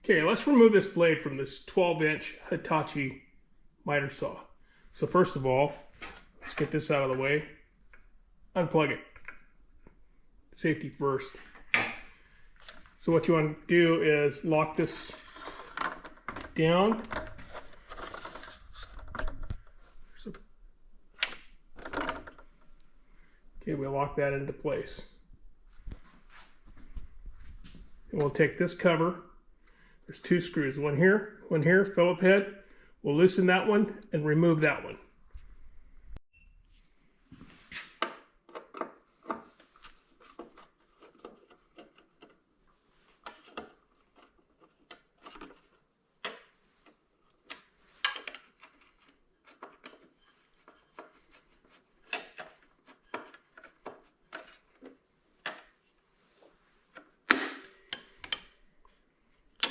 Okay, let's remove this blade from this 12-inch Hitachi miter saw. So first of all, let's get this out of the way. Unplug it. Safety first. So what you want to do is lock this down. Okay, we'll lock that into place. And we'll take this cover. There's two screws, one here, Phillip head. We'll loosen that one and remove that one.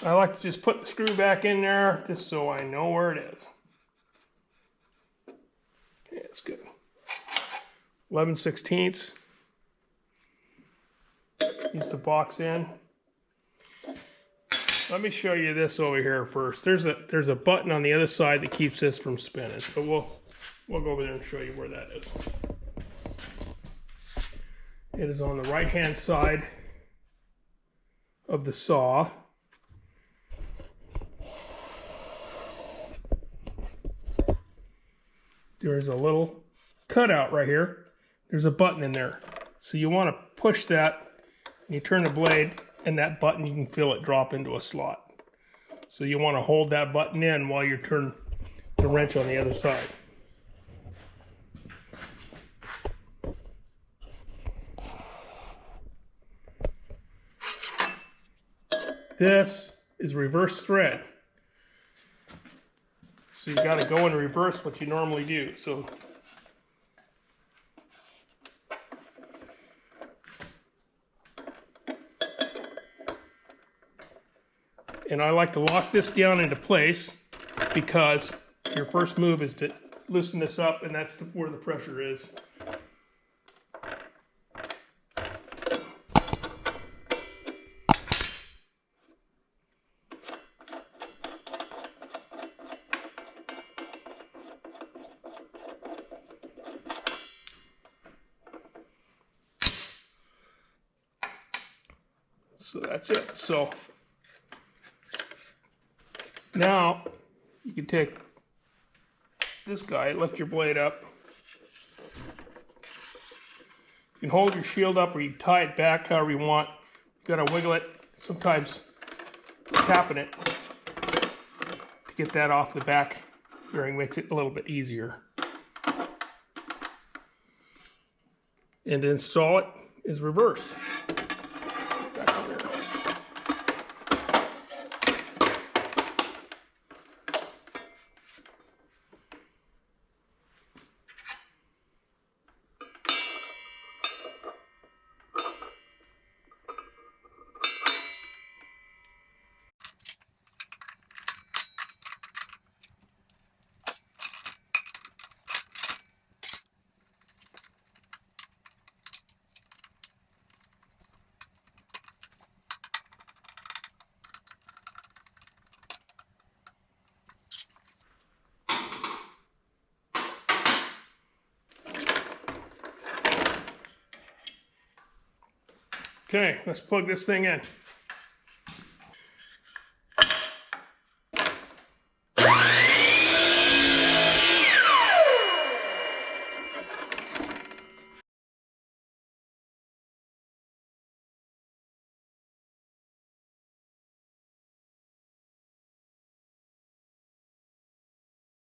I like to just put the screw back in there just so I know where it is. Okay, that's good. 11/16. Use the box in. Let me show you this over here first. There's a button on the other side that keeps this from spinning. So we'll go over there and show you where that is. It is on the right-hand side of the saw. There's a little cutout right here. There's a button in there. So you want to push that, and you turn the blade, and that button, you can feel it drop into a slot. So you want to hold that button in while you turn the wrench on the other side. This is reverse thread. So you got to go in reverse what you normally do. So and I like to lock this down into place because your first move is to loosen this up, and that's where the pressure is. So that's it. So now you can take this guy, lift your blade up. You can hold your shield up or you can tie it back however you want. You gotta wiggle it, sometimes tapping it to get that off the back bearing makes it a little bit easier. And to install it is reverse. Okay, let's plug this thing in.